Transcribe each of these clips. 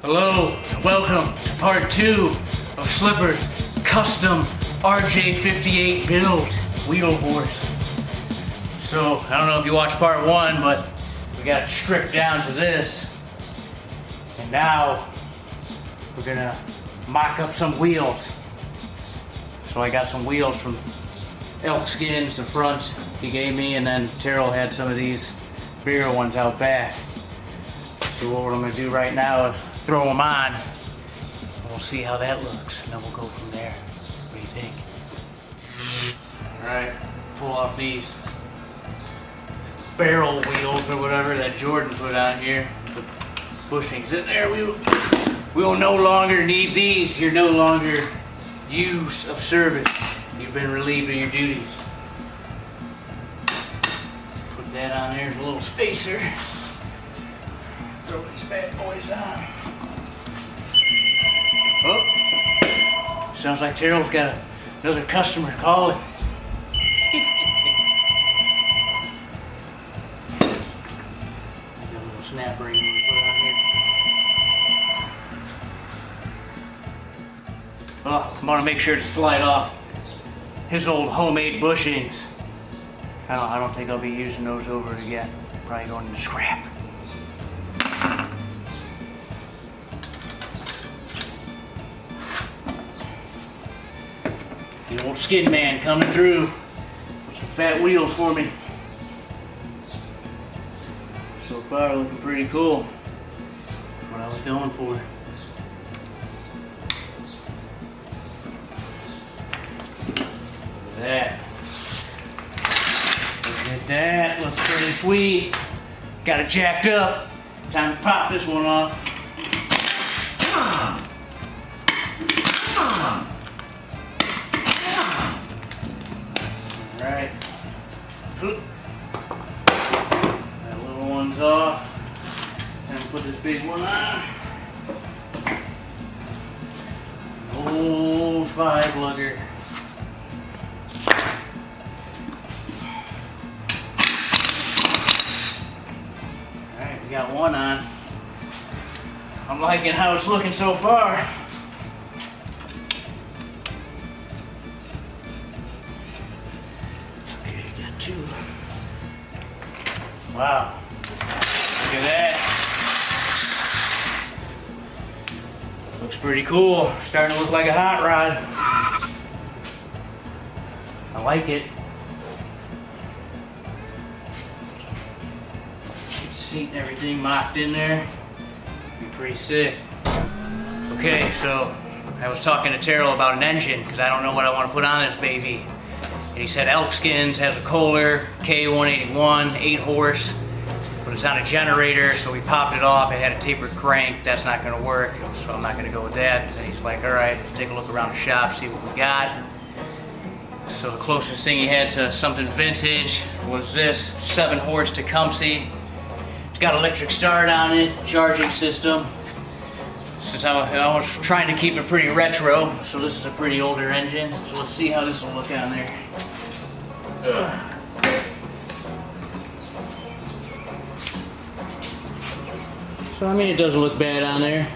Hello and welcome to part 2 of Slippers custom RJ58 build wheel horse. So I don't know if you watched part 1, but we got it stripped down to this, and now we're gonna mock up some wheels. So I got some wheels from elk skins, the fronts he gave me, and then Taryl had some of these bigger ones out back. So what I'm gonna do right now is throw them on, and we'll see how that looks, and then we'll go from there. What do you think? Alright, pull off these barrel wheels or whatever that Jordan put on here. The bushings in there. We will no longer need these. You're no longer used of service. You've been relieved of your duties. Put that on there as a little spacer. Throw these bad boys on. Oh, sounds like Taryl's got another customer calling. Got a little snap ring we put on here. Oh, I want to make sure to slide off his old homemade bushings. I don't think I'll be using those over again. Probably going into scrap. The old skid man coming through with some fat wheels for me. So far looking pretty cool. That's what I was going for. Look at that. Look at that. Looks pretty sweet. Got it jacked up. Time to pop this one off. Alright, that little one's off, and put this big one on. Old 5-lugger. Alright, we got one on. I'm liking how it's looking so far. Wow, look at that. Looks pretty cool. Starting to look like a hot rod. I like it. Seat and everything mocked in there. Be pretty sick. Okay, so I was talking to Taryl about an engine because I don't know what I want to put on this baby. And he said Elk Skins has a Kohler K181, 8 horse, but it's on a generator, so we popped it off. It had a tapered crank. That's not going to work, so I'm not going to go with that. And he's like, all right, let's take a look around the shop, see what we got. So the closest thing he had to something vintage was this 7 horse Tecumseh. It's got electric start on it, charging system. Since I was trying to keep it pretty retro, so this is a pretty older engine. So let's see how this will look on there. Ugh. So I mean, it doesn't look bad on there.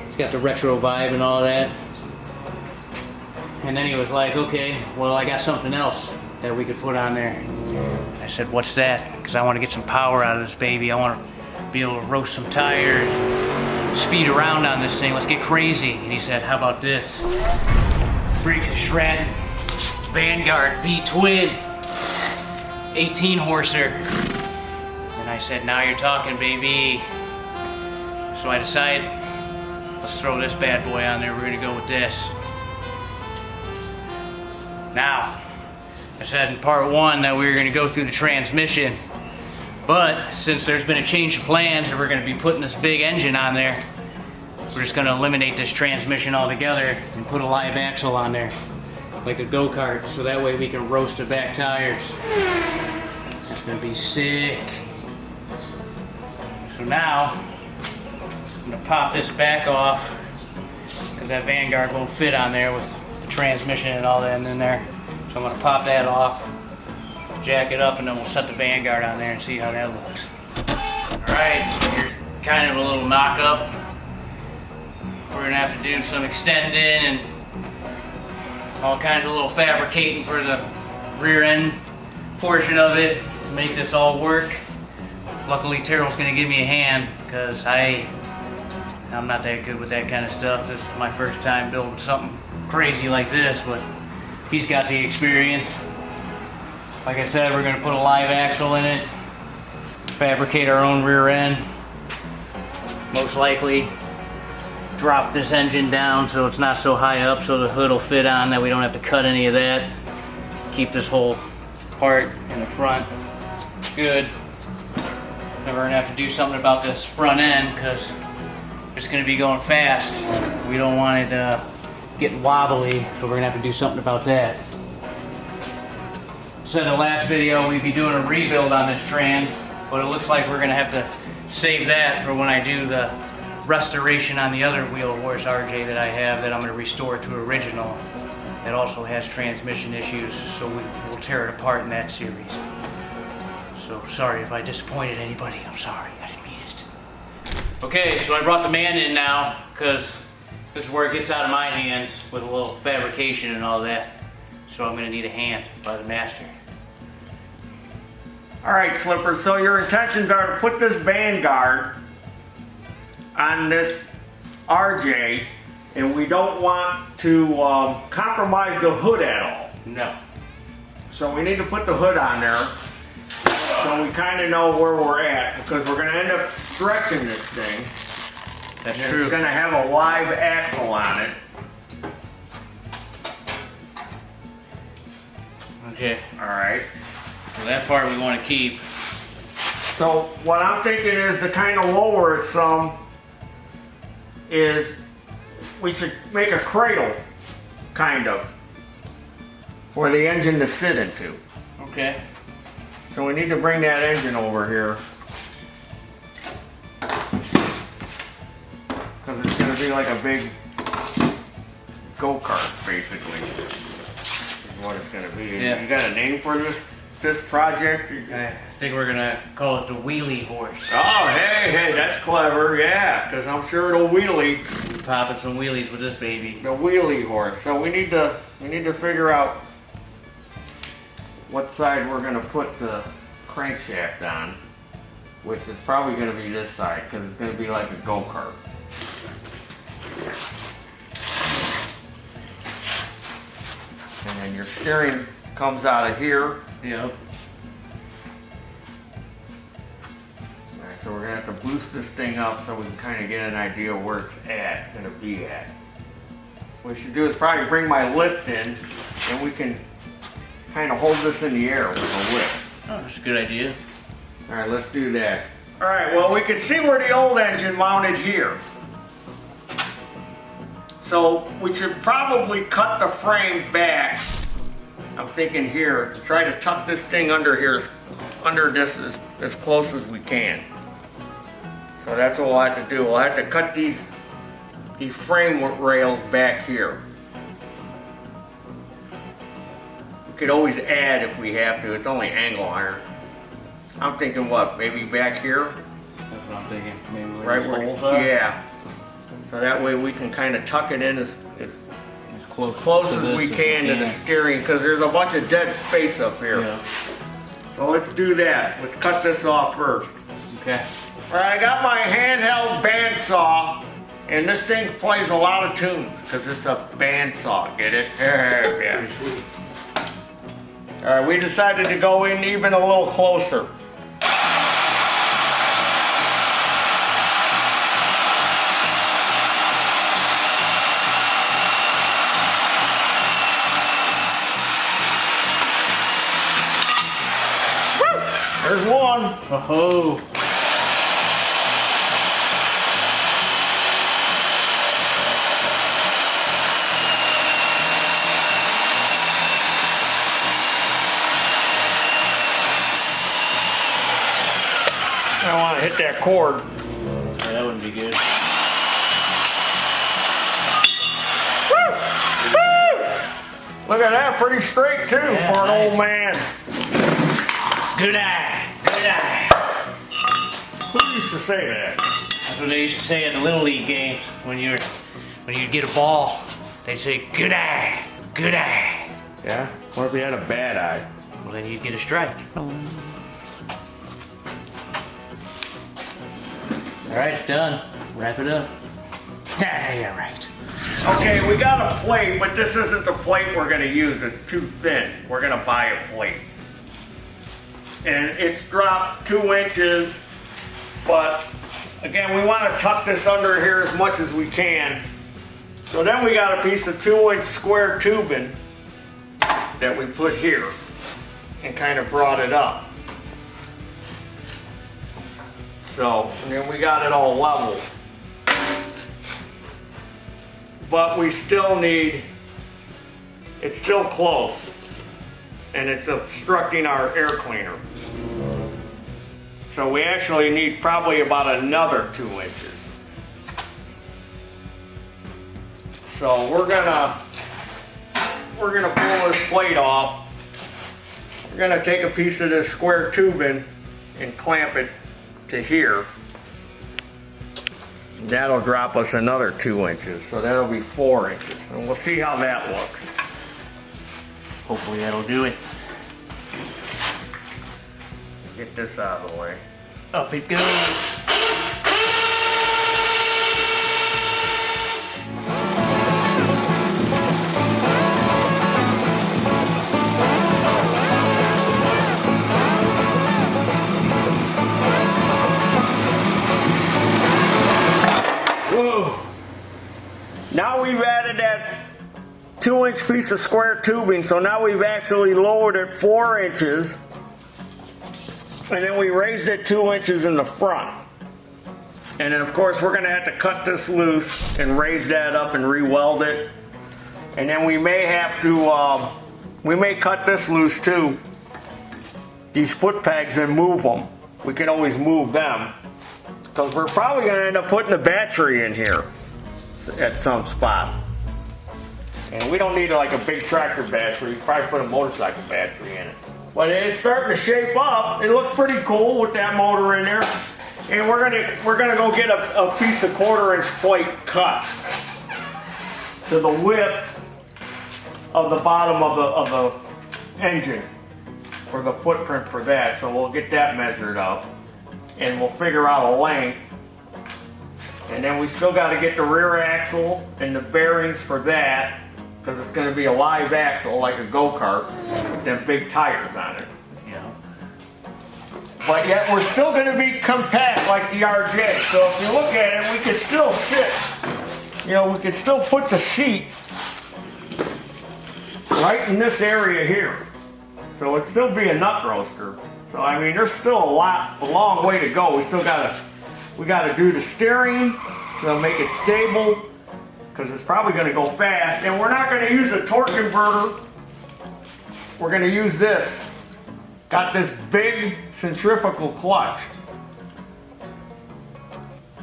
It's got the retro vibe and all that. And then he was like, okay, well, I got something else that we could put on there. I said, what's that? Because I want to get some power out of this baby. I want to be able to roast some tires, speed around on this thing. Let's get crazy. And he said, how about this? Brakes are shredded. Vanguard V-twin. 18 horser. And I said, now you're talking, baby. So I decided, let's throw this bad boy on there. We're going to go with this. Now, I said in part 1 that we were going to go through the transmission. But since there's been a change of plans and we're going to be putting this big engine on there, we're just going to eliminate this transmission altogether and put a live axle on there, like a go-kart, so that way we can roast the back tires. It's going to be sick. So now, I'm going to pop this back off, because that Vanguard won't fit on there with the transmission and all that in there. So I'm going to pop that off, jack it up, and then we'll set the Vanguard on there and see how that looks. Alright, here's kind of a little mock-up. we're gonna have to do some extending and all kinds of little fabricating for the rear end portion of it to make this all work. Luckily Taryl's gonna give me a hand because I'm not that good with that kind of stuff. This is my first time building something crazy like this, but he's got the experience. Like I said, we're gonna put a live axle in it, fabricate our own rear end, most likely drop this engine down so it's not so high up so the hood will fit on, that we don't have to cut any of that. Keep this whole part in the front good. Then we're gonna have to do something about this front end because it's gonna be going fast. We don't want it getting wobbly, so we're gonna have to do something about that. Said in the last video we'd be doing a rebuild on this trans, but it looks like we're gonna have to save that for when I do the restoration on the other Wheelie Horse RJ that I have, that I'm going to restore to original. That also has transmission issues, so we'll tear it apart in that series. So sorry if I disappointed anybody. I'm sorry, I didn't mean it. Okay, so I brought the man in now because this is where it gets out of my hands with a little fabrication and all that. So I'm going to need a hand by the master. All right, Slippers, so your intentions are to put this band guard on this RJ, and we don't want to compromise the hood at all. No. So we need to put the hood on there so we kind of know where we're at, because we're going to end up stretching this thing. That's and true. It's going to have a live axle on it. Okay. All right. So that part we want to keep. So what I'm thinking is to kind of lower it some, is we should make a cradle, kind of, for the engine to sit into. Okay. So we need to bring that engine over here, because it's going to be like a big go-kart, basically, is what it's going to be. Yeah. You got a name for this project? I think we're gonna call it the Wheelie Horse. Oh, hey, that's clever, yeah, because I'm sure it'll wheelie. Popping some wheelies with this baby. The Wheelie Horse. So we need to figure out what side we're gonna put the crankshaft on, which is probably gonna be this side, because it's gonna be like a go-kart. And then your steering comes out of here. Yep. Alright, so we're gonna have to boost this thing up so we can kind of get an idea where it's gonna be at. What we should do is probably bring my lift in, and we can kind of hold this in the air with a lift. Oh, that's a good idea. Alright, let's do that. Alright, well, we can see where the old engine mounted here. So we should probably cut the frame back. I'm thinking here, try to tuck this thing under here, under this as close as we can. So that's what we'll have to do. We'll have to cut these frame rails back here. We could always add if we have to. It's only angle iron. I'm thinking what, maybe back here? That's what I'm thinking. Maybe Right where, yeah. So that way we can kind of tuck it in as close as we can to the steering, because there's a bunch of dead space up here. Yeah. So let's do that. Let's cut this off first. Okay. All right, I got my handheld bandsaw, and this thing plays a lot of tunes because it's a bandsaw. Get it? Yeah. All right, we decided to go in even a little closer. There's one. Oh. I don't want to hit that cord. Yeah, that wouldn't be good. Look at that, pretty straight too, Yeah, for an nice. old man. Good eye. Good eye. Who used to say that? I what they used to say at the Little League games when you'd get a ball. They'd say, good eye, good eye. Yeah? What if you had a bad eye? Well, then you'd get a strike. All right, it's done. Wrap it up. Yeah, right. Okay, we got a plate, but this isn't the plate we're gonna use. It's too thin. We're gonna buy a plate. And it's dropped 2 inches, but again, we wanna tuck this under here as much as we can. So then we got a piece of 2-inch square tubing that we put here and kind of brought it up. So, and then we got it all level. But we still need, it's still close, and it's obstructing our air cleaner. So we actually need probably about another 2 inches. So we're gonna pull this plate off. We're gonna take a piece of this square tubing and clamp it to here. That'll drop us another 2 inches, so that'll be 4 inches. And we'll see how that looks. Hopefully that'll do it. Get this out of the way. Up it goes. Now we've added that 2-inch piece of square tubing, so now we've actually lowered it 4 inches, and then we raised it 2 inches in the front. And then of course we're gonna have to cut this loose and raise that up and re-weld it. And then we may have to, we may cut this loose too, these foot pegs, and move them. We can always move them, because we're probably gonna end up putting a battery in here at some spot. And we don't need like a big tractor battery. You probably put a motorcycle battery in it. But it's starting to shape up. It looks pretty cool with that motor in there. And we're gonna go get a piece of 1/4-inch plate cut to the width of the bottom of the engine, or the footprint for that. So we'll get that measured up, and we'll figure out a length. And then we still got to get the rear axle and the bearings for that, because it's going to be a live axle like a go-kart with them big tires on it. Yeah. But yet we're still going to be compact like the RJ. So if you look at it, we could still sit. You know, we could still put the seat right in this area here. So it'd still be a nut roaster. So I mean, there's still a long way to go. We got to do the steering to make it stable, because it's probably going to go fast. And we're not going to use a torque converter. We're going to use this. Got this big centrifugal clutch.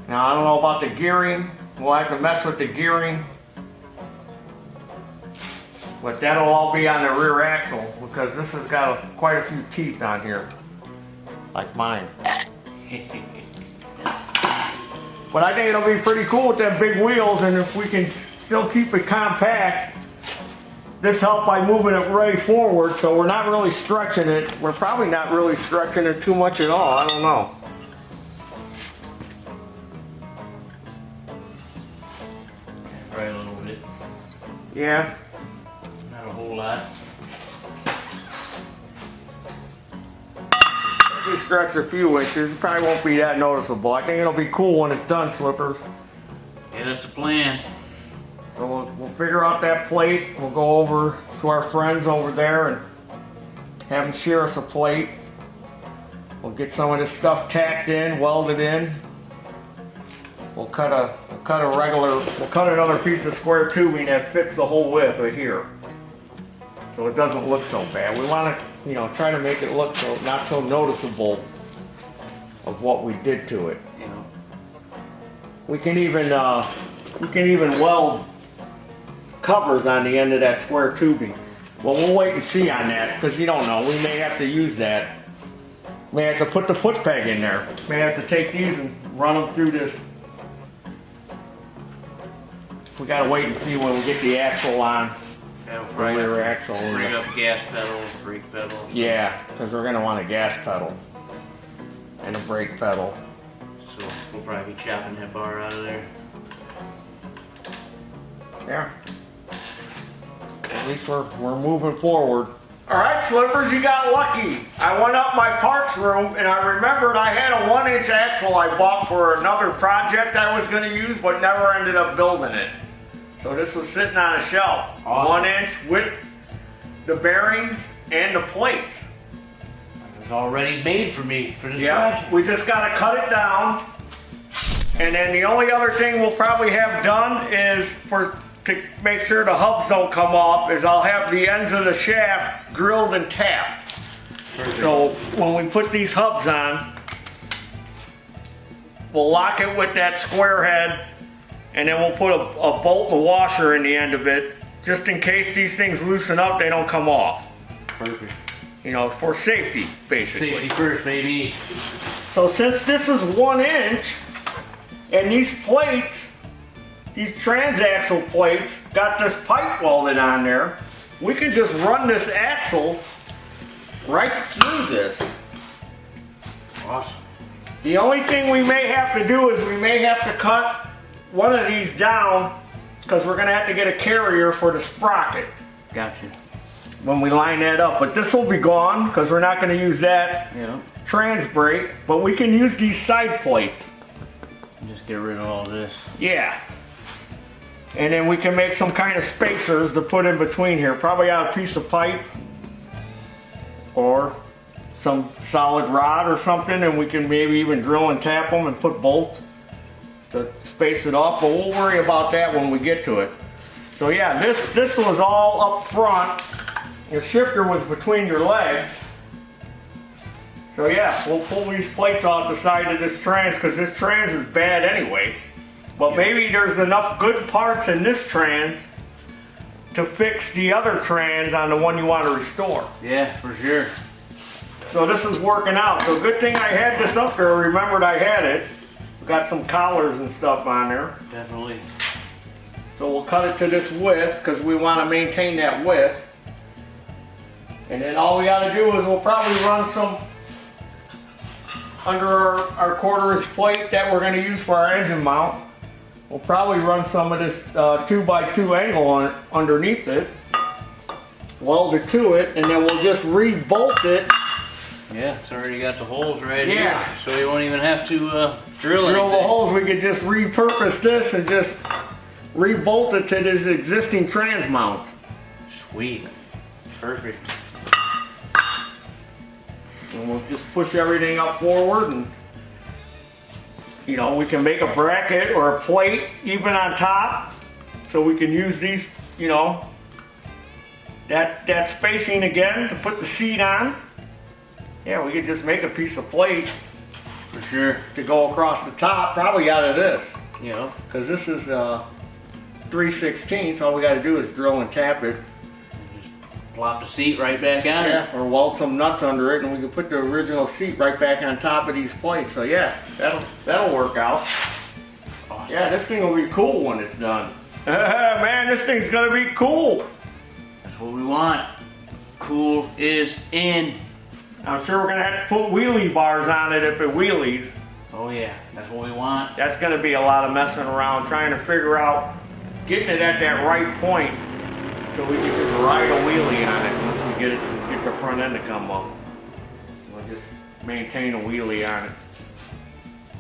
Now I don't know about the gearing. We'll have to mess with the gearing. But that'll all be on the rear axle, because this has got quite a few teeth on here, like mine. But I think it'll be pretty cool with them big wheels, and if we can still keep it compact, this helps by moving it right forward, so we're not really stretching it. We're probably not really stretching it too much at all. I don't know. Right a little bit. Yeah. Not a whole lot. We stretch a few inches. It probably won't be that noticeable. I think it'll be cool when it's done, Slippers. Yeah, that's the plan. So we'll figure out that plate. We'll go over to our friends over there and have them share us a plate. We'll get some of this stuff tacked in, welded in. We'll cut another piece of square tubing that fits the whole width right here, so it doesn't look so bad. We want to, you know, try to make it look so not so noticeable of what we did to it. You know, we can even weld covers on the end of that square tubing. Well, we'll wait and see on that, because you don't know. We may have to use that. May have to put the foot peg in there. May have to take these and run them through this We gotta wait and see when we get the axle on. Yeah, The right. rear axle. Bring up gas pedal, brake pedal. Yeah, because we're gonna want a gas pedal and a brake pedal. So we'll probably be chopping that bar out of there. Yeah. At least we're moving forward. All right, Slippers, you got lucky. I went up my parts room and I remembered I had a 1-inch axle I bought for another project I was gonna use, but never ended up building it. So this was sitting on a shelf. Awesome. 1 inch with the bearings and the plates. It was already made for me for this Yeah, project. we just gotta cut it down. And then the only other thing we'll probably have done is to make sure the hubs don't come off is I'll have the ends of the shaft grilled and tapped. Perfect. So when we put these hubs on, we'll lock it with that square head and then we'll put a bolt and a washer in the end of it just in case these things loosen up, they don't come off. Perfect. You know, for safety, basically. Safety first, baby. So since this is 1 inch and these plates, these transaxle plates got this pipe welded on there, we can just run this axle right through this. Awesome. The only thing we may have to do is we may have to cut one of these down because we're going to have to get a carrier for the sprocket Gotcha. when we line that up. But this will be gone because we're not going to use that Yeah. trans brake, but we can use these side plates. Just get rid of all this. Yeah. And then we can make some kind of spacers to put in between here. Probably out a piece of pipe or some solid rod or something, and we can maybe even drill and tap them and put bolts to space it off, but we'll worry about that when we get to it. So yeah, this was all up front. The shifter was between your legs. So yeah, we'll pull these plates off the side of this trans because this trans is bad anyway. But maybe there's enough good parts in this trans to fix the other trans on the one you want to restore. Yeah, for sure. So this is working out. So good thing I had this up there. I remembered I had it. Got some collars and stuff on there. Definitely. So we'll cut it to this width because we want to maintain that width. And then all we got to do is we'll probably run some under our 1/4 inch plate that we're going to use for our engine mount. We'll probably run some of this 2x2 angle on it, underneath it, weld it to it, and then we'll just re-bolt it. Yeah, it's already got the holes right Yeah. here, so you won't even have to drill The anything. holes. We could just repurpose this and just re-bolt it to this existing trans mount. Sweet. Perfect. And we'll just push everything up forward, and you know, we can make a bracket or a plate even on top, so we can use these, you know, that spacing again to put the seat on. Yeah, we could just make a piece of plate For sure. to go across the top, probably out of this, You know, because this is 3/16. All we got to do is drill and tap it. plop the seat right back on it. Yeah, or weld some nuts under it, and we can put the original seat right back on top of these plates. So yeah, that'll work out. Awesome. Yeah, this thing will be cool when it's done. Man, this thing's gonna be cool. That's what we want. Cool is in. I'm sure we're gonna have to put wheelie bars on it if it wheelies. Oh yeah, that's what we want. That's gonna be a lot of messing around trying to figure out getting it at that right point so we can just ride a wheelie on it once we get the front end to come up. We'll just maintain a wheelie on it.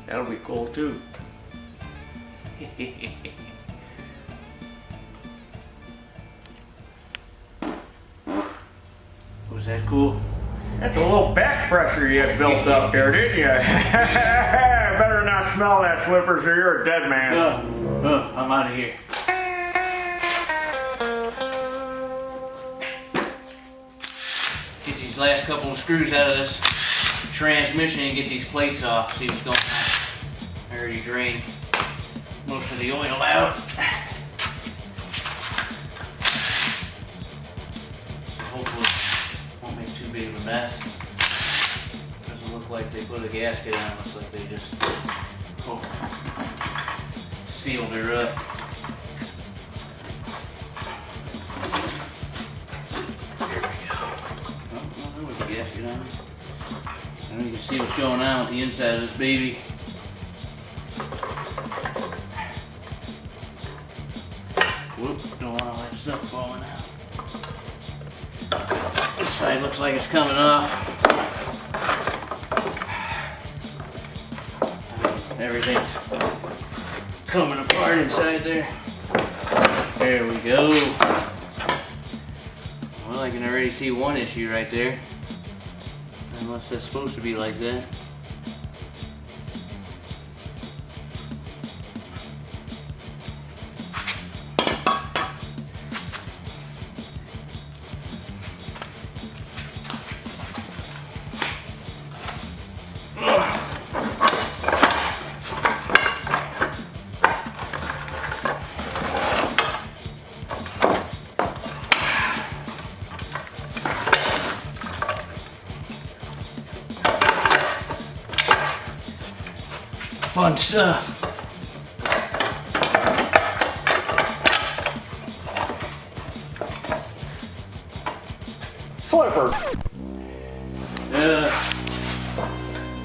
That'll be cool too. Was that cool? That's a little back pressure you had built up there, didn't you? Better not smell that, Slippers, or you're a dead man. I'm out of here. Get these last couple of screws out of this transmission and get these plates off, see what's going on. I already drained most of the oil out. Hopefully won't make too big of a mess. Doesn't look like they put a gasket on, looks like they just sealed her up. what's going on with the inside of this baby. Whoop, don't want all that stuff falling out. This side looks like it's coming off. Everything's coming apart inside there. There we go. Well, I can already see one issue right there. Unless that's supposed to be like that. Fun stuff. Slippers.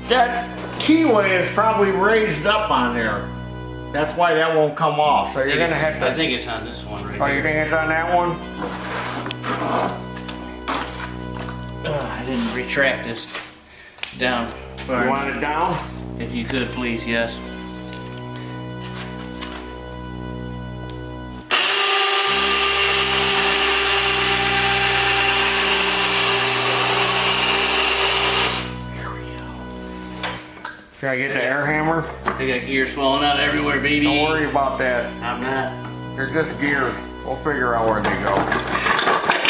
That keyway is probably raised up on there. That's why that won't come off. So you're gonna have to. I think it's on this one right Oh, here. you think it's on that one? I didn't retract this down. You want it down? If you could, please, yes. Here we go. Should I get the air hammer? They got gears falling out everywhere, baby. Don't worry about that. I'm not. They're just gears. We'll figure out where they go.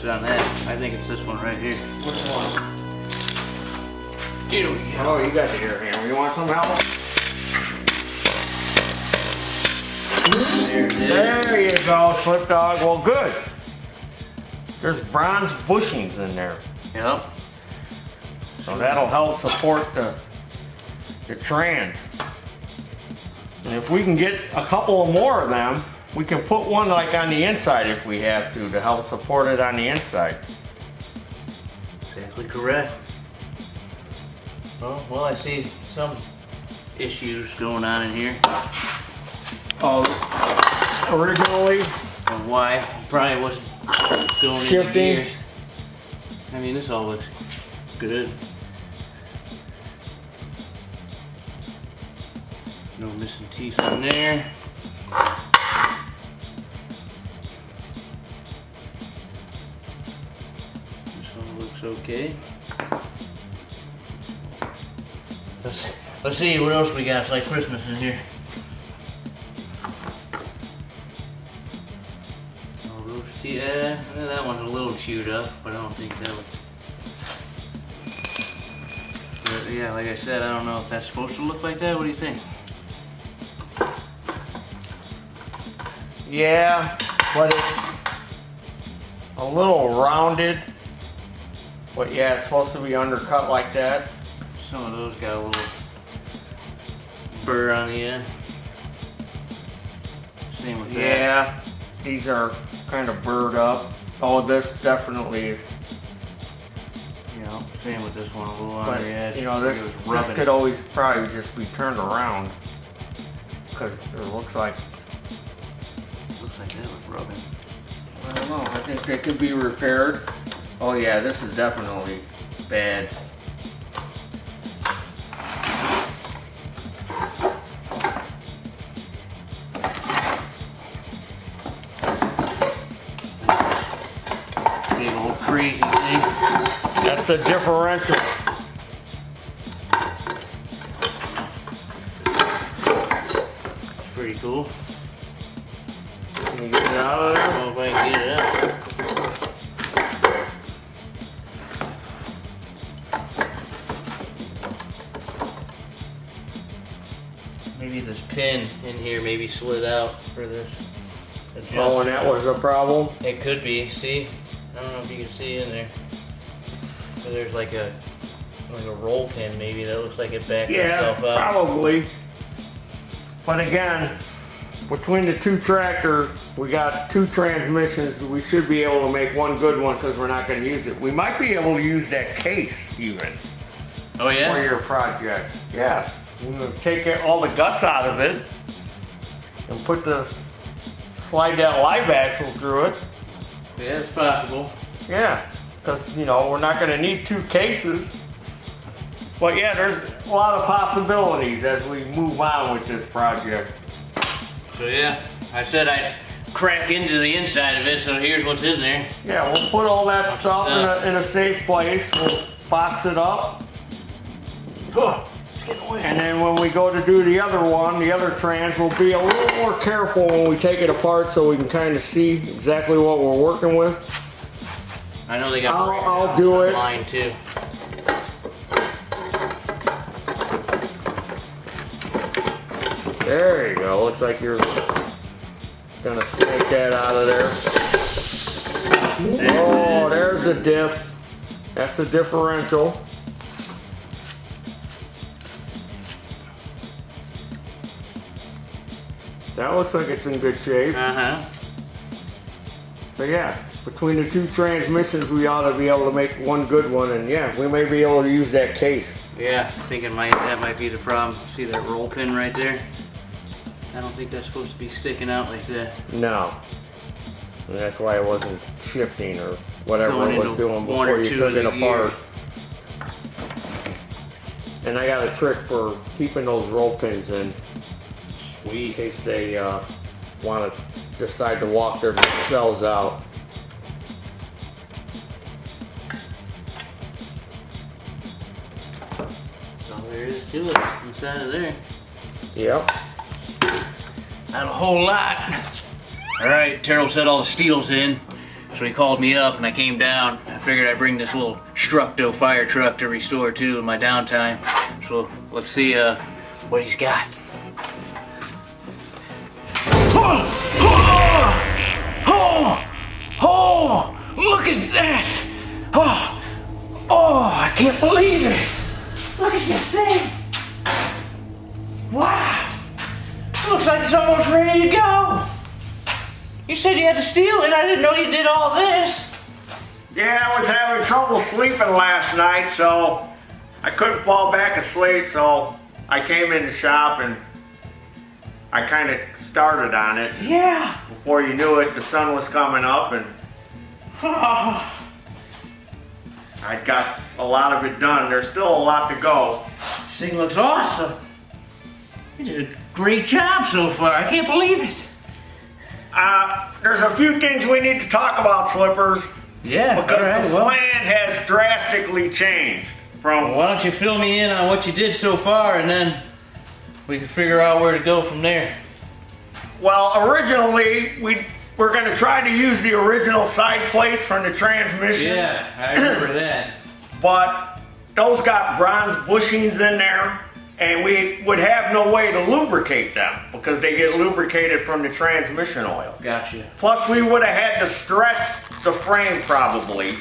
On that. I think it's this one right here. Which one? Here we go. Oh, you got the air hammer. You want some help? There it is. There you go, Slip Dog. Well, good. There's bronze bushings in there. Yep. So that'll help support the trans. And if we can get a couple of more of them, we can put one like on the inside if we have to help support it on the inside. Exactly correct. Well, I see some issues going on in here. Oh, originally Of why it probably wasn't going into shifting. gears. I mean, this all looks good. No missing teeth on there. This one looks okay. Let's see what else we got. It's like Christmas in here. Oh, those, see, that one's a little chewed up, but I don't think that would. But yeah, like I said, I don't know if that's supposed to look like that. What do you think? Yeah, but it's a little rounded. But yeah, it's supposed to be undercut like that. Some of those got a little burr on the end. Same with that. Yeah, these are kind of burred up. Oh, this definitely is. You know, same with this one, a little on But the edge. you know, this could always probably just be turned around because it looks like. Looks like that was rubbing. I don't know. I think it could be repaired. Oh yeah, this is definitely bad. Big old crazy thing. That's the differential. Pretty cool. Can you get it out of I there? don't know if I can get it out. Maybe this pin in here maybe slid out for this adjustment. Oh, and that was the problem? It could be, see? I don't know if you can see in there. So there's like a roll pin maybe that looks like it backed Yeah, itself up. probably. But again, between the two tractors, we got two transmissions. We should be able to make one good one because we're not going to use it. We might be able to use that case even. Oh yeah? For your project. Yeah. We're going to take all the guts out of it and slide that live axle through it. Yeah, it's possible. Yeah, because, you know, we're not going to need two cases. But yeah, there's a lot of possibilities as we move on with this project. So yeah, I said I'd crack into the inside of it, so here's what's in there. Yeah, we'll put all that stuff in a safe place. We'll box it up. And then when we go to do the other one, the other trans, we'll be a little more careful when we take it apart so we can kind of see exactly what we're working with. I know they got I'll do it. Mine too. There you go. Looks like you're gonna snake that out of there. Oh, there's the diff. That's the differential. That looks like it's in good shape. Uh-huh. So yeah, between the two transmissions, we ought to be able to make one good one, and yeah, we may be able to use that case. Yeah, I think that might be the problem. See that roll pin right there? I don't think that's supposed to be sticking out like that. No. And that's why it wasn't shifting or whatever it was doing one before or you two took of it the apart. And I got a trick for keeping those roll pins in. Sweet. In case they want to decide to walk themselves out. That's all there is to it inside of there. Yep. Not a whole lot. All right, Taryl said all the steel's in, so he called me up and I came down. I figured I'd bring this little Structo fire truck to restore too in my downtime. So let's see what he's got. Oh, look at that. Oh, I can't believe it. Look at this thing. Wow. Looks like it's almost ready to go. You said you had the steel in. I didn't know you did all this. Yeah, I was having trouble sleeping last night, so I couldn't fall back asleep, so I came in the shop and I kind of started on it. Yeah. Before you knew it, the sun was coming up and I got a lot of it done. There's still a lot to go. This thing looks awesome. You did a great job so far. I can't believe it. There's a few things we need to talk about, Slippers. Yeah, because the plan has drastically changed from... Well, why don't you fill me in on what you did so far, and then we can figure out where to go from there. Well, originally, we're going to try to use the original side plates from the transmission. Yeah, I remember that. But those got bronze bushings in there, and we would have no way to lubricate them because they get lubricated from the transmission oil. Gotcha. Plus, we would have had to stretch the frame probably.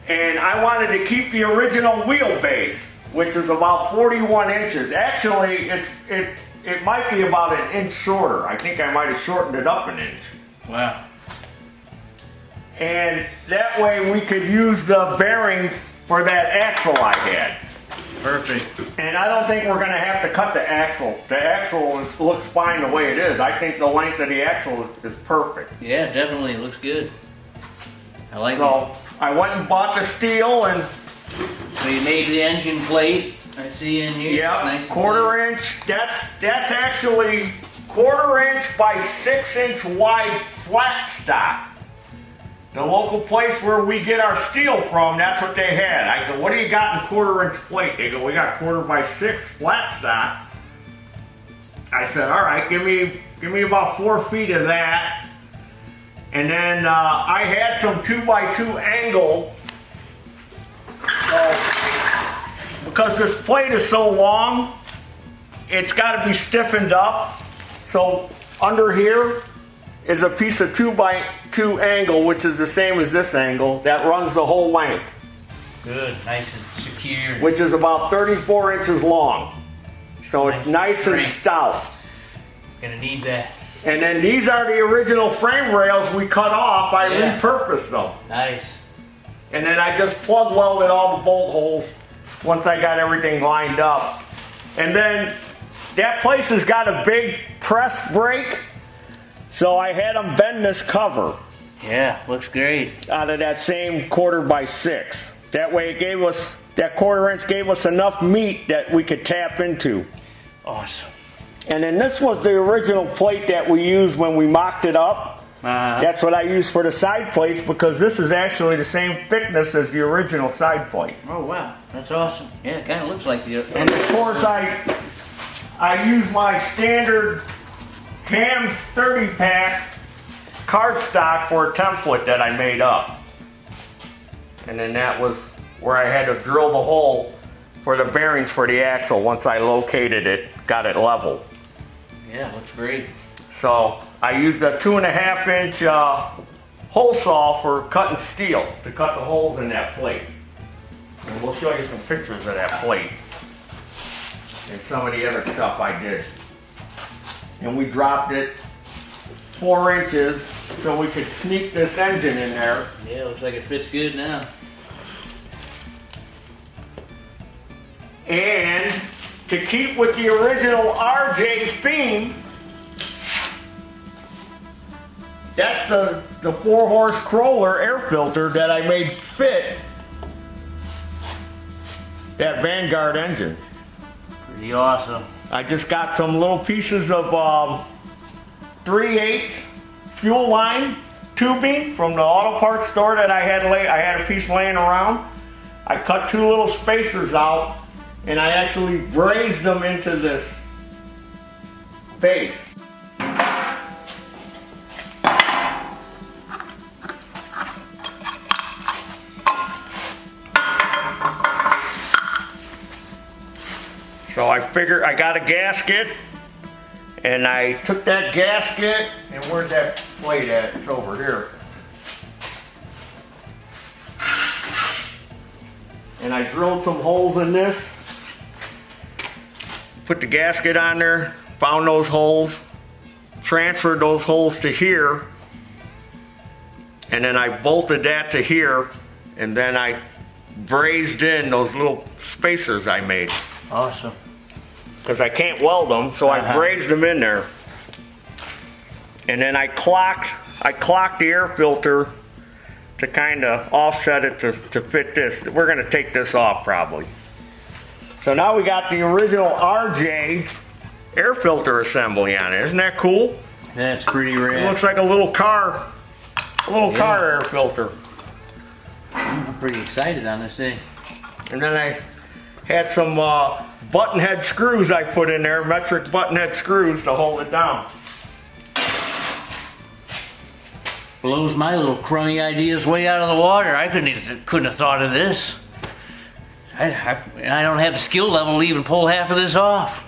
And I wanted to keep the original wheelbase, which is about 41 inches. Actually, it might be about an inch shorter. I think I might have shortened it up an inch. Wow. And that way we could use the bearings for that axle I had. Perfect. And I don't think we're going to have to cut the axle. The axle looks fine the way it is. I think the length of the axle is perfect. Yeah, definitely. It looks good. I like it. So I went and bought the steel and... So you made the engine plate. I see in here. Yeah, nice quarter inch. That's actually 1/4 inch by 6 inch wide flat stock. The local place where we get our steel from, that's what they had. I go, what do you got in 1/4 inch plate? They go, we got 1/4 by 6 flat stock. I said, all right, give me about 4 feet of that. And then I had some 2x2 angle. So, because this plate is so long, it's got to be stiffened up. So under here is a piece of 2x2 angle, which is the same as this angle, that runs the whole length. Good, nice and secure. Which is about 34 inches long. So it's nice and stout. Gonna need that. And then these are the original frame rails we cut off. I repurposed them. Nice. And then I just plug welded all the bolt holes once I got everything lined up. And then that place has got a big press brake, so I had them bend this cover. Yeah, looks great. Out of that same 1/4x6. That way it gave us, that 1/4 inch gave us enough meat that we could tap into. Awesome. And then this was the original plate that we used when we mocked it up. That's what I used for the side plates, because this is actually the same thickness as the original side plate. Oh wow, that's awesome. Yeah, it kind of looks like the. And of course I use my standard Ham's 30 pack cardstock for a template that I made up. And then that was where I had to drill the hole for the bearings for the axle once I located it, got it level. Yeah, looks great. So I used a 2.5 inch hole saw for cutting steel to cut the holes in that plate. And we'll show you some pictures of that plate and some of the other stuff I did. And we dropped it 4 inches so we could sneak this engine in there. Yeah, looks like it fits good now. And to keep with the original RJ theme, that's the 4-horse crawler air filter that I made fit that Vanguard engine. Pretty awesome. I just got some little pieces of 3/8 fuel line tubing from the auto parts store that I had a piece laying around. I cut 2 little spacers out and I actually brazed them into this base. So I figured I got a gasket, and I took that gasket, and where's that plate at? It's over here. And I drilled some holes in this, put the gasket on there, found those holes, transferred those holes to here, and then I bolted that to here, and then I brazed in those little spacers I made. Awesome. Because I can't weld them, so I brazed them in there. And then I clocked the air filter to kind of offset it to fit this. We're going to take this off probably. So now we got the original RJ air filter assembly on it. Isn't that cool? That's pretty rad. It looks like a little car air filter. I'm pretty excited on this thing. And then I had some button head screws I put in there, metric button head screws to hold it down. Blows my little crummy ideas way out of the water. I couldn't have thought of this. I don't have the skill level to even pull half of this off.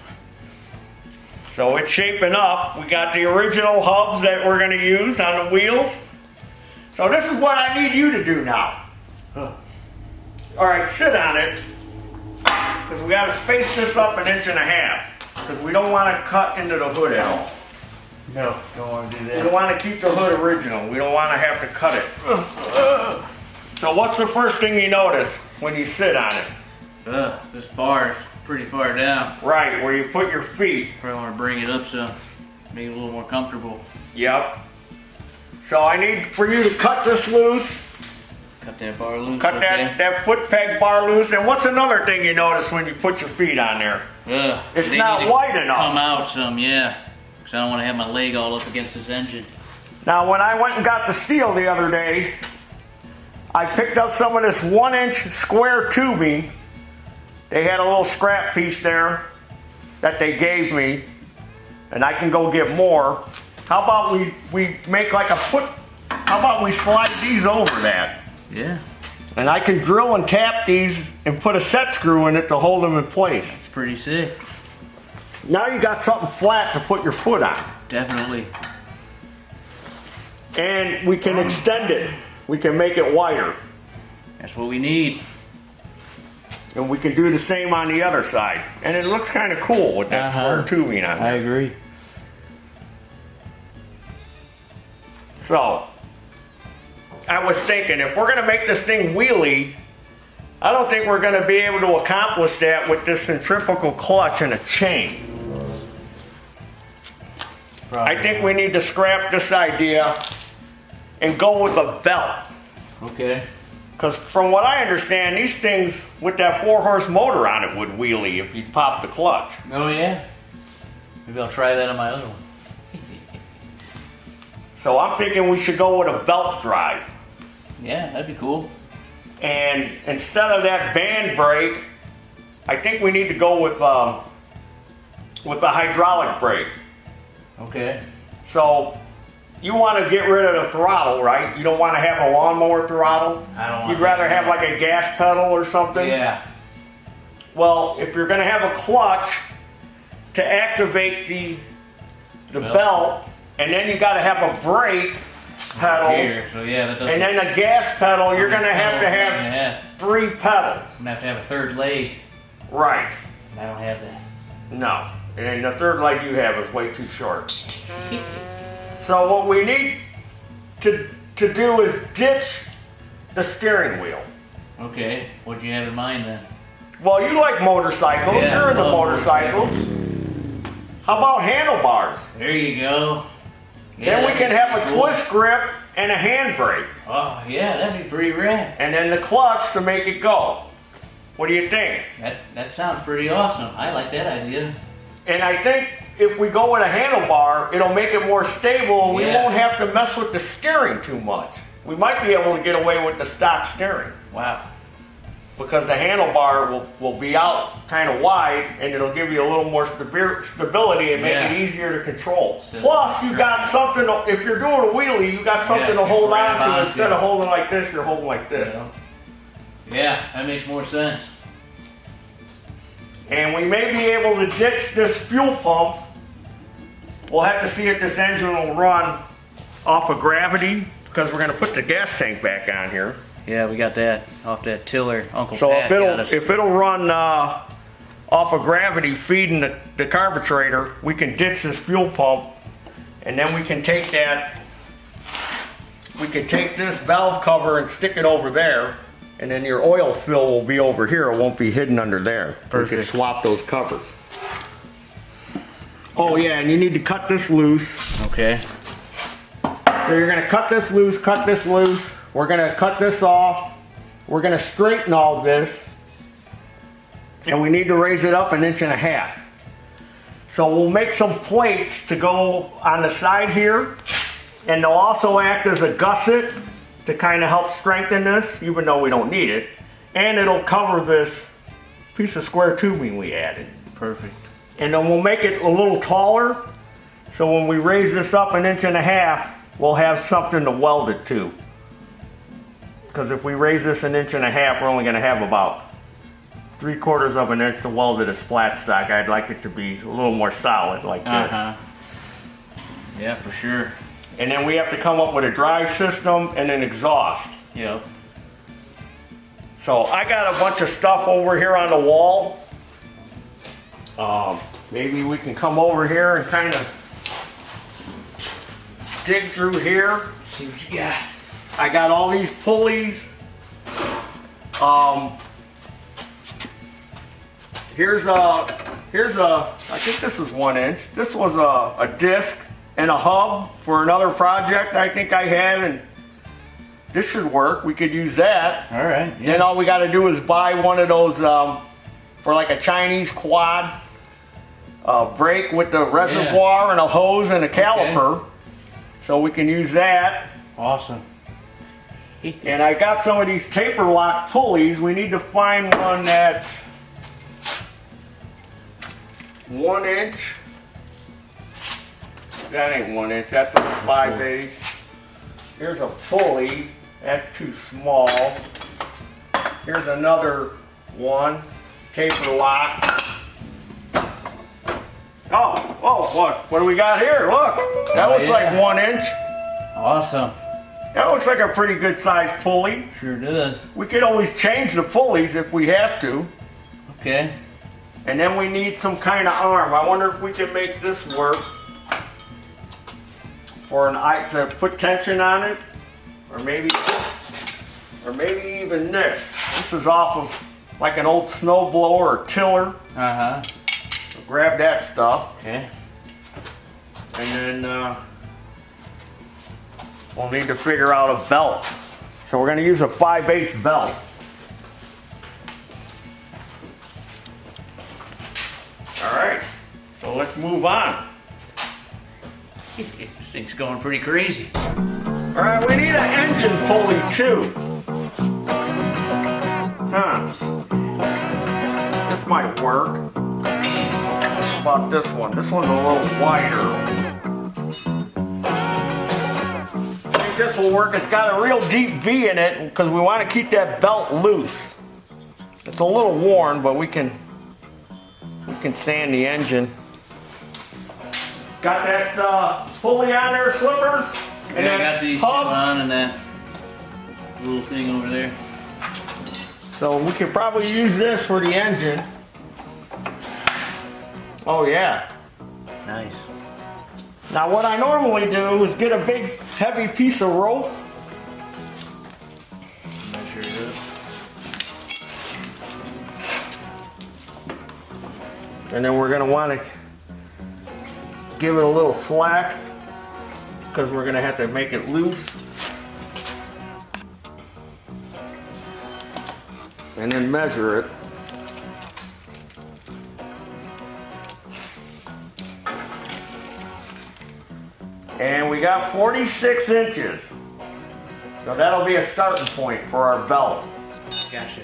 So it's shaping up. We got the original hubs that we're going to use on the wheels. So this is what I need you to do now. All right, sit on it. Because we got to space this up 1.5 inches. Because we don't want to cut into the hood at all. No, don't want to do that. We don't want to keep the hood original. We don't want to have to cut it. So what's the first thing you notice when you sit on it? This bar is pretty far down. Right, where you put your feet. Probably want to bring it up some, make it a little more comfortable. Yep. So I need for you to cut this loose. Cut that bar loose. Cut that foot peg bar loose. And what's another thing you notice when you put your feet on there? It's not wide enough. Come out some, yeah. Because I don't want to have my leg all up against this engine. Now when I went and got the steel the other day, I picked up some of this 1-inch square tubing. They had a little scrap piece there that they gave me, and I can go get more. How about we make like a foot, how about we slide these over that? Yeah. And I can drill and tap these and put a set screw in it to hold them in place. It's pretty sick. Now you got something flat to put your foot on. Definitely. And we can extend it. We can make it wider. That's what we need. And we can do the same on the other side. And it looks kind of cool with that square tubing on I it. agree. So, I was thinking, if we're gonna make this thing wheelie, I don't think we're gonna be able to accomplish that with this centrifugal clutch and a chain. Probably. I think we need to scrap this idea and go with a belt. Okay. Because from what I understand, these things with that 4-horse motor on it would wheelie if you pop the clutch. Oh yeah. Maybe I'll try that on my other one. So I'm thinking we should go with a belt drive. Yeah, that'd be cool. And instead of that band brake, I think we need to go with a hydraulic brake. Okay. So you want to get rid of the throttle, right? You don't want to have a lawnmower throttle. I don't want You'd rather that. have like a gas pedal or something. Yeah. Well, if you're going to have a clutch to activate the belt, and then you got to have a brake pedal, Here, so yeah, that doesn't. and then a gas pedal, you're going to have 3 pedals. I'm gonna have to have a third leg. Right. And I don't have that. No. And the third leg you have is way too short. So what we need to do is ditch the steering wheel. Okay. What'd you have in mind then? Well, you like motorcycles. Yeah, You're I into love motorcycles. How about handlebars? There you go. Then we can have a twist grip and a handbrake. Oh yeah, that'd be pretty rad. And then the clutch to make it go. What do you think? That sounds pretty awesome. I like that idea. And I think if we go with a handlebar, it'll make it more stable. We Yeah. won't have to mess with the steering too much. We might be able to get away with the stock steering. Wow. Because the handlebar will be out kind of wide, and it'll give you a little more stability and make Yeah. it easier to control. So- Plus, you got something, if you're doing a wheelie, you got something Yeah, to hold grab on to. onto. Instead of holding like this, you're holding like this. Yeah, that makes more sense. And we may be able to ditch this fuel pump. We'll have to see if this engine will run off of gravity, because we're going to put the gas tank back on here. Yeah, we got that off that tiller. Uncle So Pat got us. if it'll run off of gravity feeding the carburetor, we can ditch this fuel pump, and then we can take this valve cover and stick it over there, and then your oil fill will be over here. It won't be hidden under there. We Perfect. can swap those covers. Oh yeah, and you need to cut this loose. Okay. So you're gonna cut this loose, cut this loose. We're gonna cut this off. We're gonna straighten all this. And we need to raise it up 1.5 inches. So we'll make some plates to go on the side here. And they'll also act as a gusset to kind of help strengthen this, even though we don't need it. And it'll cover this piece of square tubing we added. Perfect. And then we'll make it a little taller. So when we raise this up 1.5 inches, we'll have something to weld it to. Because if we raise this 1.5 inches, we're only going to have about 3/4 of an inch to weld it as flat stock. I'd like it to be a little more solid like this. Yeah, for sure. And then we have to come up with a drive system and an exhaust. Yep. So I got a bunch of stuff over here on the wall. Maybe we can come over here and kind of dig through here. See what you got. I got all these pulleys. Here's a, I think this is 1 inch. This was a disc and a hub for another project I think I had, and this should work. We could use that. All right. Yeah. Then all we got to do is buy one of those for like a Chinese quad brake with the reservoir and a hose and a caliper. So we can use that. Awesome. And I got some of these taper lock pulleys. We need to find one that's 1 inch. That ain't 1 inch, that's a 5/8. Here's a pulley, that's too small. Here's another one, taper lock. Oh, what do we got here? Look, that looks like 1 inch. Awesome. That looks like a pretty good sized pulley. Sure does. We could always change the pulleys if we have to. Okay. And then we need some kind of arm. I wonder if we can make this work for an eye to put tension on it, or maybe even this. This is off of like an old snow blower or tiller. So grab that stuff. Okay. And then we'll need to figure out a belt. So we're going to use a 5/8 belt. All right, so let's move on. This thing's going pretty crazy. All right, we need an engine pulley too. This might work. How about this one? This one's a little wider. I think this will work. It's got a real deep V in it because we want to keep that belt loose. It's a little worn, but we can sand the engine. Got that pulley on there, Slippers? And Yeah, I got these two on and that little thing over there. So we could probably use this for the engine. Oh yeah. Nice. Now what I normally do is get a big heavy piece of rope. Measure it up. And then we're going to want to give it a little slack because we're going to have to make it loose. And then measure it. And we got 46 inches. So that'll be a starting point for our belt. Gotcha.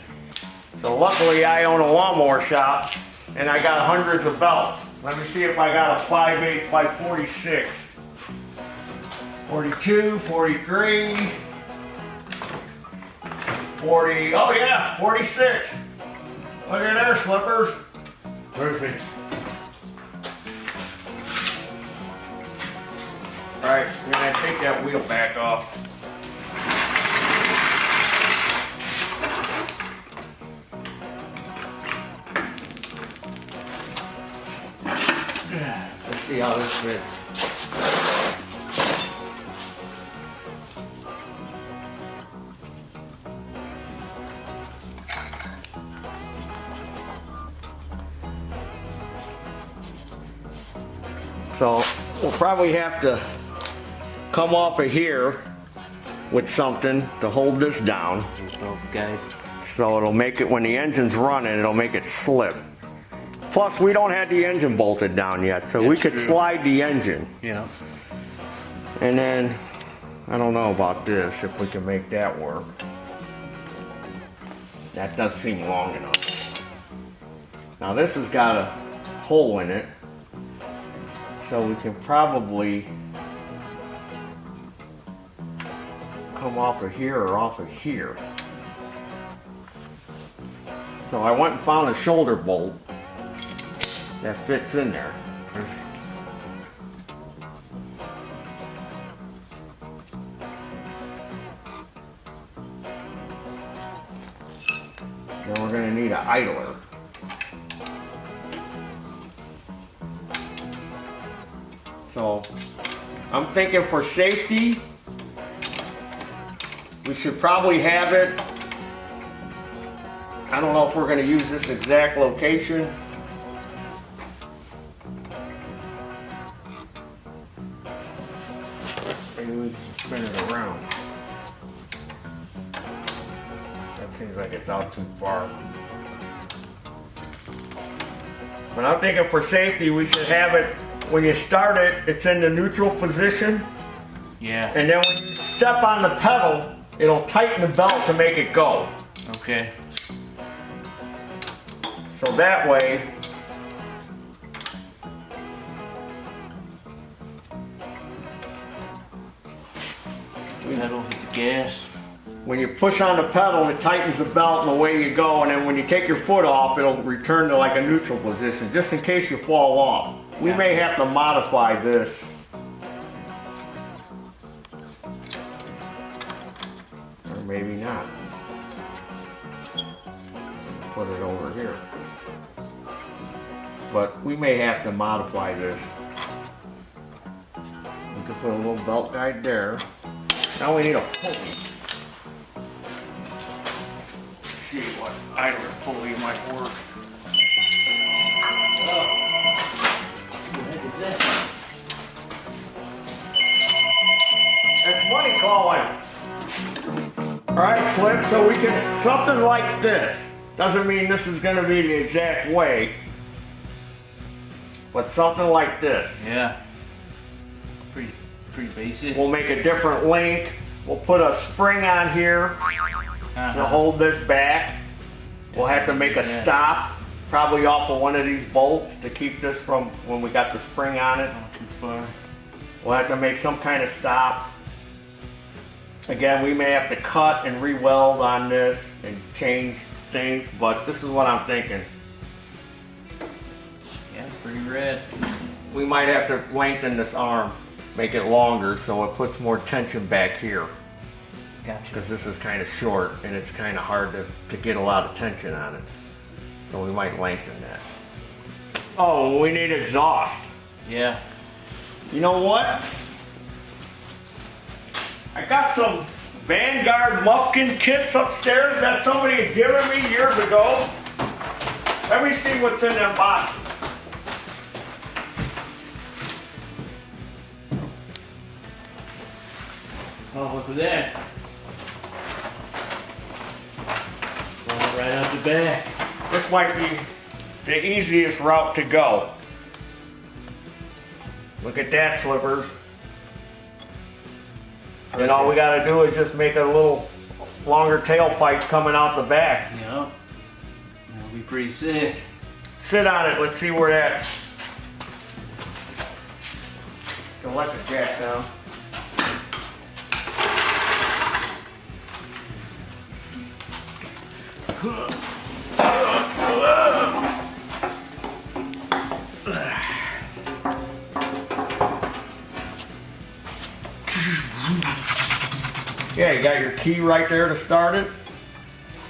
So luckily I own a lawnmower shop and I got hundreds of belts. Let me see if I got a 5/8 by 46. 42, 43, 40, oh yeah, 46. Look at there, Slippers. Perfect. All right, we're gonna take that wheel back off. Let's see how this fits. So we'll probably have to come off of here with something to hold this down. Okay. So it'll make it, when the engine's running, it'll make it slip. Plus, we don't have the engine bolted down yet, so we That's could true. slide the engine. Yeah. And then, I don't know about this, if we can make that work. That does seem long enough. Now this has got a hole in it, so we can probably come off of here or off of here. So I went and found a shoulder bolt that fits in there. Perfect. Then we're going to need an idler. So I'm thinking for safety, we should probably have it. I don't know if we're going to use this exact location. Maybe we can spin it around. That seems like it's out too far. But I'm thinking for safety, we should have it, when you start it, it's in the neutral position. Yeah. And then when you step on the pedal, it'll tighten the belt to make it go. Okay. So that way, Pedal, hit the gas. when you push on the pedal, it tightens the belt and away you go. And then when you take your foot off, it'll return to like a neutral position, just in case you fall off. We may have to modify this. put it over here. But we may have to modify this. We could put a little belt guide there. Now we need a pulley. Let's see what either pulley might work. That's money calling. Alright, Slip, so we can, something like this. Doesn't mean this is gonna be the exact way, but something like this. Yeah. Pretty basic. We'll make a different link. We'll put a spring on here to hold this back. We'll have to make a stop, probably off of one of these bolts to keep this from when we got the spring on it. Not too far. We'll have to make some kind of stop. Again, we may have to cut and re-weld on this and change things, but this is what I'm thinking. Yeah, pretty red. We might have to lengthen this arm, make it longer so it puts more tension back here. Gotcha. Because this is kind of short and it's kind of hard to get a lot of tension on it. So we might lengthen that. Oh, we need exhaust. Yeah. You know what? I got some Vanguard Muffkin kits upstairs that somebody had given me years ago. Let me see what's in them boxes. Oh, look at that. Going right out the back. This might be the easiest route to go. Look at that, Slippers. Then all we gotta do is just make a little longer tailpipe coming out the back. Yep. That'll be pretty sick. Sit on it, let's see where that. Don't let the jack down. Yeah, you got your key right there to start it.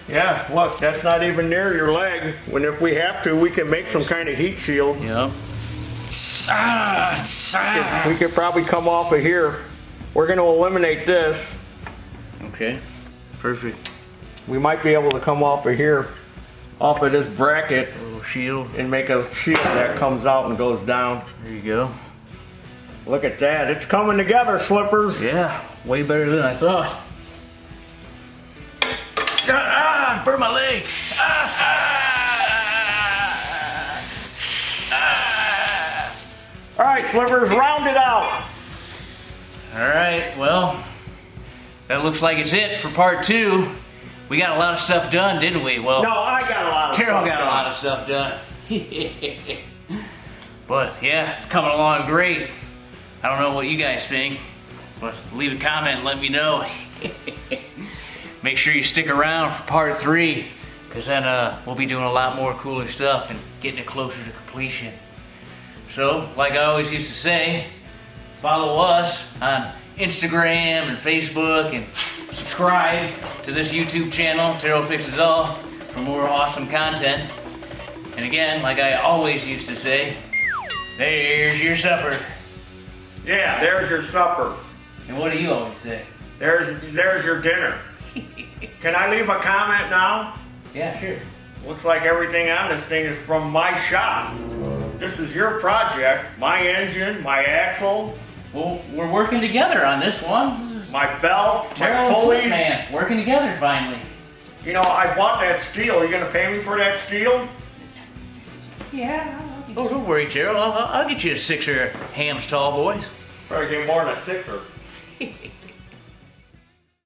Yeah, look, that's not even near your leg. When if we have to, we can make some kind of heat shield. Yep. We could probably come off of here. We're going to eliminate this. Okay. Perfect. We might be able to come off of here, off of this bracket, A little shield. and make a shield that comes out and goes down. There you go. Look at that. It's coming together, Slippers. Yeah. Way better than I thought. Burn my leg. All right, Slippers, round it out. All right. Well, that looks like it's it for part 2. We got a lot of stuff done, didn't we? Well, No, I got a lot of Taryl stuff got a done. lot of stuff done. But yeah, it's coming along great. I don't know what you guys think, but leave a comment and let me know. Make sure you stick around for part 3, because then we'll be doing a lot more cooler stuff and getting it closer to completion. So, like I always used to say, follow us on Instagram and Facebook, and subscribe to this YouTube channel, Taryl Fixes All, for more awesome content. And again, like I always used to say, there's your supper. Yeah, there's your supper. And what do you always say? There's your dinner. Can I leave a comment now? Yeah, sure. Looks like everything on this thing is from my shop. This is your project. My engine, my axle, Well, we're working together on this one. my belt, my Taryl and pulleys. Man, working together finally. You know, I bought that steel. You gonna pay me for that steel? Yeah. Oh, don't worry, Taryl. I'll get you a 6er Ham's Tall Boys. Probably get more than a 6er.